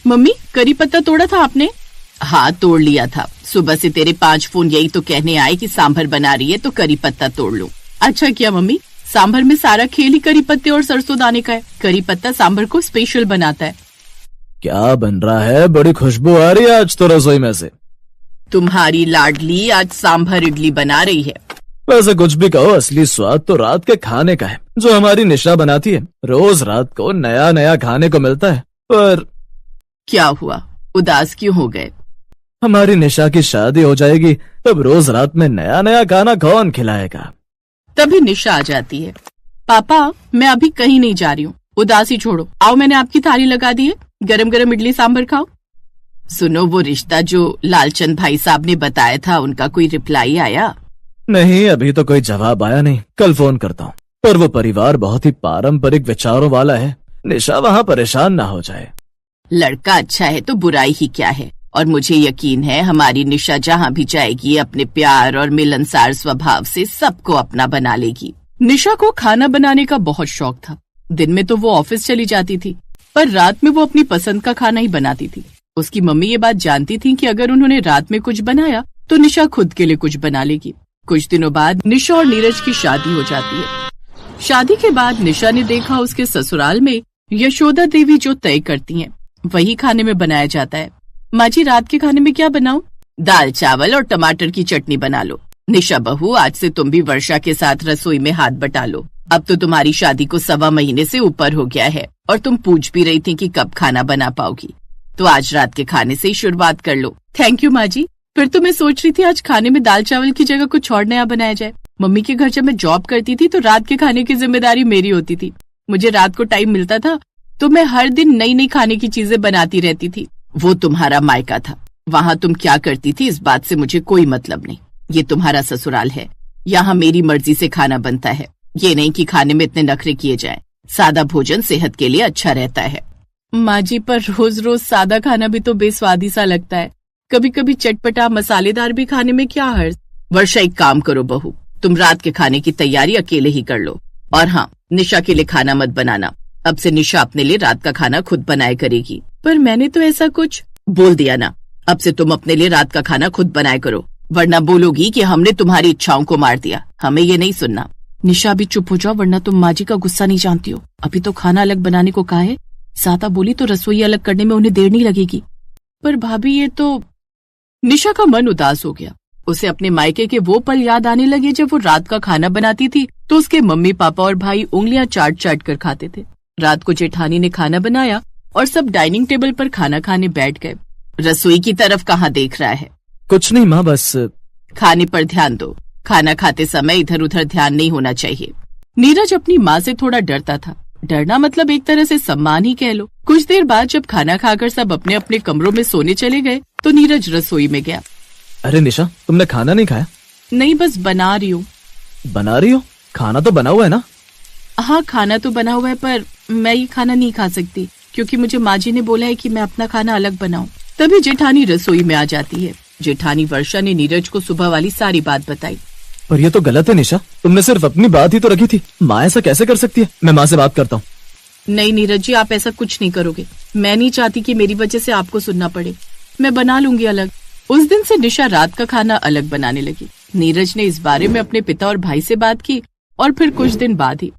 Mummy, करी पत्ता तोड़ा था आपने? हाँ, तोड़ लिया था। सुबह से तेरे 5 फोन यही तो कहने आए कि सांभर बना रही है तो करी पत्ता तोड़ लो। अच्छा किया मम्मी, सांभर में सारा खेल ही करी पत्ते और सरसों दाने का है। करी पत्ता सांभर को स्पेशल बनाता है। क्या बन रहा है? बड़ी खुशबू आ रही है आज तो रसोई में से। तुम्हारी लाडली आज सांभर इडली बना रही है। वैसे कुछ भी कहो, असली स्वाद तो रात के खाने का है जो हमारी निशा बनाती है। रोज रात को नया नया खाने को मिलता है। पर क्या हुआ, उदास क्यों हो गए? हमारी निशा की शादी हो जाएगी तब रोज रात में नया नया खाना कौन खिलाएगा? तभी निशा आ जाती है। पापा, मैं अभी कहीं नहीं जा रही हूँ, उदासी छोड़ो। आओ, मैंने आपकी थाली लगा दी है, गरम गरम इडली सांभर खाओ। सुनो, वो रिश्ता जो लालचंद भाई साहब ने बताया था, उनका कोई रिप्लाई आया? नहीं, अभी तो कोई जवाब आया नहीं। कल फोन करता हूँ। पर वो परिवार बहुत ही पारंपरिक विचारों वाला है। निशा वहाँ परेशान ना हो जाए। लड़का अच्छा है तो बुराई ही क्या है। और मुझे यकीन है हमारी निशा जहाँ भी जाएगी अपने प्यार और मिलनसार स्वभाव से सबको अपना बना लेगी। निशा को खाना बनाने का बहुत शौक था। दिन में तो वो ऑफिस चली जाती थी, पर रात में वो अपनी पसंद का खाना ही बनाती थी। उसकी मम्मी ये बात जानती थी कि अगर उन्होंने रात में कुछ बनाया तो निशा खुद के लिए कुछ बना लेगी। कुछ दिनों बाद निशा और नीरज की शादी हो जाती है। शादी के बाद निशा ने देखा उसके ससुराल में यशोदा देवी जो तय करती हैं, वही खाने में बनाया जाता है। माँ जी, रात के खाने में क्या बनाऊं? दाल चावल और टमाटर की चटनी बना लो। निशा बहू, आज से तुम भी वर्षा के साथ रसोई में हाथ बटा लो। अब तो तुम्हारी शादी को 1.25 महीने से ऊपर हो गया है और तुम पूछ भी रही थी कि कब खाना बना पाओगी, तो आज रात के खाने से ही शुरुआत कर लो। थैंक यू माँ जी। फिर तो मैं सोच रही थी आज खाने में दाल चावल की जगह कुछ और नया बनाया जाए। मम्मी के घर जब मैं जॉब करती थी तो रात के खाने की जिम्मेदारी मेरी होती थी। मुझे रात को टाइम मिलता था तो मैं हर दिन नई नई खाने की चीजें बनाती रहती थी। वो तुम्हारा मायका था, वहाँ तुम क्या करती थी इस बात से मुझे कोई मतलब नहीं। ये तुम्हारा ससुराल है, यहाँ मेरी मर्जी से खाना बनता है। ये नहीं कि खाने में इतने नखरे किए जाएं। सादा भोजन सेहत के लिए अच्छा रहता है। माँ जी, पर रोज रोज सादा खाना भी तो बेस्वादी सा लगता है। कभी कभी चटपटा मसालेदार भी खाने में क्या हर्ज। वर्षा, एक काम करो बहू, तुम रात के खाने की तैयारी अकेले ही कर लो। और हाँ, निशा के लिए खाना मत बनाना। अब से निशा अपने लिए रात का खाना खुद बनाया करेगी। पर मैंने तो ऐसा कुछ बोल दिया ना। अब से तुम अपने लिए रात का खाना खुद बनाया करो, वरना बोलोगी कि हमने तुम्हारी इच्छाओं को मार दिया। हमें ये नहीं सुनना। निशा, भी चुप हो जाओ, वरना तुम माँ जी का गुस्सा नहीं जानती हो। अभी तो खाना अलग बनाने को कहा है, ज्यादा बोली तो रसोई अलग करने में उन्हें देर नहीं लगेगी। पर भाभी, ये तो। निशा का मन उदास हो गया। उसे अपने मायके के वो पल याद आने लगे जब वो रात का खाना बनाती थी तो उसके मम्मी पापा और भाई उंगलियां चाट चाट कर खाते थे। रात को जेठानी ने खाना बनाया और सब डाइनिंग टेबल पर खाना खाने बैठ गए। रसोई की तरफ कहाँ देख रहा है? कुछ नहीं माँ, बस खाने पर ध्यान दो। खाना खाते समय इधर उधर ध्यान नहीं होना चाहिए। नीरज अपनी माँ से थोड़ा डरता था। डरना मतलब एक तरह से सम्मान ही कह लो। कुछ देर बाद जब खाना खाकर सब अपने अपने कमरों में सोने चले गए तो नीरज रसोई में गया। अरे निशा, तुमने खाना नहीं खाया? नहीं, बस बना रही हूँ। बना रही हो? खाना तो बना हुआ है ना? हाँ, खाना तो बना हुआ है, पर मैं ये खाना नहीं खा सकती क्योंकि मुझे माँ जी ने बोला है कि मैं अपना खाना अलग बनाऊं। तभी जेठानी रसोई में आ जाती है। जेठानी वर्षा ने नीरज को सुबह वाली सारी बात बताई। पर ये तो गलत है निशा, तुमने सिर्फ अपनी बात ही तो रखी थी। माँ ऐसा कैसे कर सकती है? मैं माँ से बात करता हूँ। नहीं नीरज जी, आप ऐसा कुछ नहीं करोगे। मैं नहीं चाहती कि मेरी वजह से आपको सुनना पड़े। मैं बना लूंगी अलग। उस दिन से निशा रात का खाना अलग बनाने लगी। नीरज ने इस बारे में अपने पिता और भाई से बात की और फिर कुछ दिन बाद ही।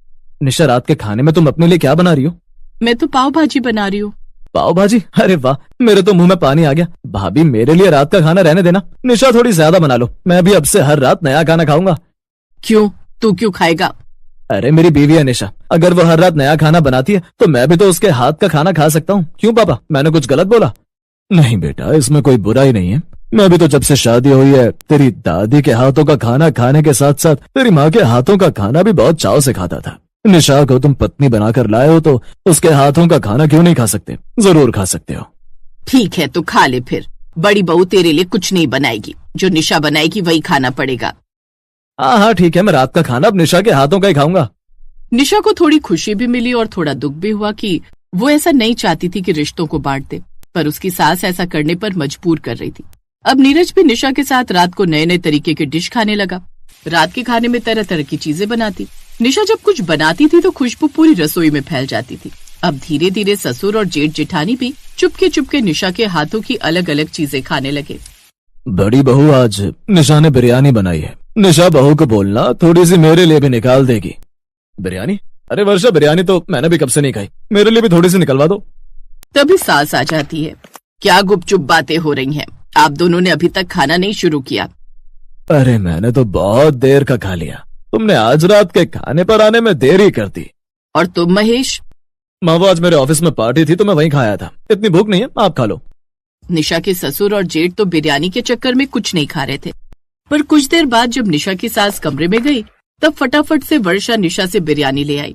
निशा, रात के खाने में तुम अपने लिए क्या बना रही हो? मैं तो पाव भाजी बना रही हूँ। पाव भाजी? अरे वाह, मेरे तो मुंह में पानी आ गया। भाभी, मेरे लिए रात का खाना रहने देना। निशा, थोड़ी ज्यादा बना लो। मैं भी अब से हर रात नया खाना खाऊंगा। क्यों? तू क्यों खाएगा? अरे मेरी बीवी है निशा, अगर वो हर रात नया खाना बनाती है तो मैं भी तो उसके हाथ का खाना खा सकता हूँ। क्यों पापा, मैंने कुछ गलत बोला? नहीं बेटा, इसमें कोई बुराई नहीं है। मैं भी तो जब से शादी हुई है तेरी दादी के हाथों का खाना खाने के साथ साथ तेरी माँ के हाथों का खाना भी बहुत चाव से खाता था। निशा को तुम पत्नी बनाकर लाए हो तो उसके हाथों का खाना क्यों नहीं खा सकते? जरूर खा सकते हो। ठीक है, तो खा ले फिर। बड़ी बहू तेरे लिए कुछ नहीं बनाएगी, जो निशा बनाएगी वही खाना पड़ेगा। हाँ ठीक है, मैं रात का खाना अब निशा के हाथों का ही खाऊंगा। निशा को थोड़ी खुशी भी मिली और थोड़ा दुख भी हुआ कि वो ऐसा नहीं चाहती थी कि रिश्तों को बांट दे, पर उसकी सास ऐसा करने पर मजबूर कर रही थी। अब नीरज भी निशा के साथ रात को नए नए तरीके के डिश खाने लगा। रात के खाने में तरह तरह की चीजें बनाती। निशा जब कुछ बनाती थी तो खुशबू पूरी रसोई में फैल जाती थी। अब धीरे धीरे ससुर और जेठ जेठानी भी चुपके चुपके निशा के हाथों की अलग अलग चीजें खाने लगे। बड़ी बहू, आज निशा ने बिरयानी बनाई है। निशा बहू को बोलना थोड़ी सी मेरे लिए भी निकाल देगी। बिरयानी? अरे वर्षा, बिरयानी तो मैंने भी कब से नहीं खाई, मेरे लिए भी थोड़ी सी निकलवा दो। तभी सास आ जाती है। क्या गुपचुप बातें हो रही हैं? आप दोनों ने अभी तक खाना नहीं शुरू किया? अरे मैंने तो बहुत देर का खा लिया, तुमने आज रात के खाने पर आने में देरी कर दी। और तुम महेश? माँ, वो आज मेरे ऑफिस में पार्टी थी तो मैं वहीं खाया था। इतनी भूख नहीं है, आप खा लो। निशा के ससुर और जेठ तो बिरयानी के चक्कर में कुछ नहीं खा रहे थे, पर कुछ देर बाद जब निशा की सास कमरे में गई तब फटाफट से वर्षा निशा से बिरयानी ले आई।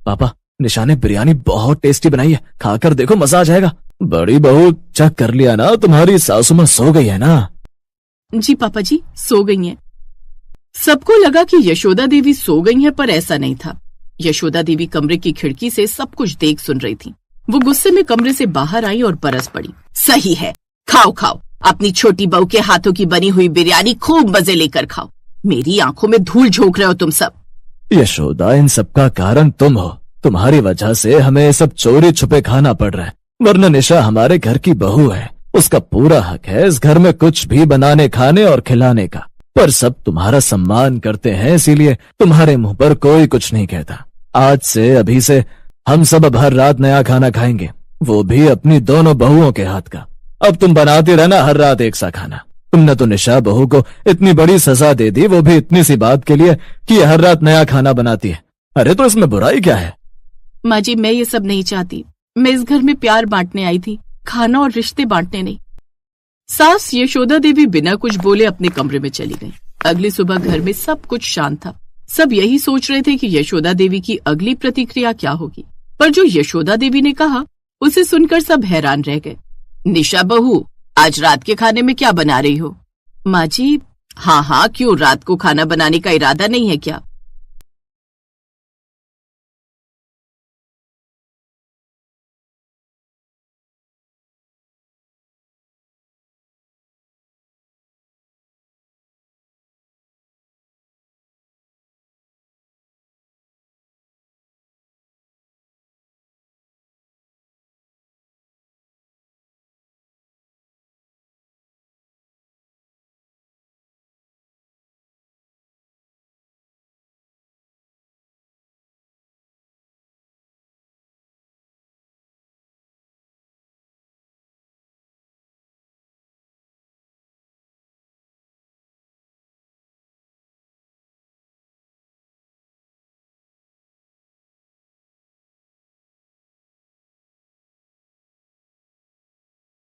पापा, निशा ने बिरयानी बहुत टेस्टी बनाई है, खाकर देखो, मजा आ जाएगा। बड़ी बहू, चेक कर लिया ना, तुम्हारी सासू माँ सो गई है ना? जी पापा जी, सो गई हैं। सबको लगा कि यशोदा देवी सो गई हैं, पर ऐसा नहीं था। यशोदा देवी कमरे की खिड़की से सब कुछ देख सुन रही थी। वो गुस्से में कमरे से बाहर आई और बरस पड़ी। सही है, खाओ खाओ, अपनी छोटी बहू के हाथों की बनी हुई बिरयानी खूब मजे लेकर खाओ। मेरी आंखों में धूल झोंक रहे हो तुम सब। यशोदा, इन सब का कारण तुम हो। तुम्हारी वजह से हमें ये सब चोरी छुपे खाना पड़ रहा है, वरना निशा हमारे घर की बहू है, उसका पूरा हक है इस घर में कुछ भी बनाने, खाने और खिलाने का। पर सब तुम्हारा सम्मान करते हैं, इसीलिए तुम्हारे मुंह पर कोई कुछ नहीं कहता। आज से, अभी से हम सब अब हर रात नया खाना खाएंगे, वो भी अपनी दोनों बहुओं के हाथ का। अब तुम बनाते रहना हर रात एक सा खाना। तुमने तो निशा बहू को इतनी बड़ी सजा दे दी, वो भी इतनी सी बात के लिए कि हर रात नया खाना बनाती है। अरे तो इसमें बुराई क्या है? माँ जी, मैं ये सब नहीं चाहती। मैं इस घर में प्यार बांटने आई थी, खाना और रिश्ते बांटने नहीं। सास यशोदा देवी बिना कुछ बोले अपने कमरे में चली गई। अगली सुबह घर में सब कुछ शांत था। सब यही सोच रहे थे कि यशोदा देवी की अगली प्रतिक्रिया क्या होगी, पर जो यशोदा देवी ने कहा उसे सुनकर सब हैरान रह गए। निशा बहू, आज रात के खाने में क्या बना रही हो? माँ जी, हाँ हाँ, क्यों, रात को खाना बनाने का इरादा नहीं है क्या?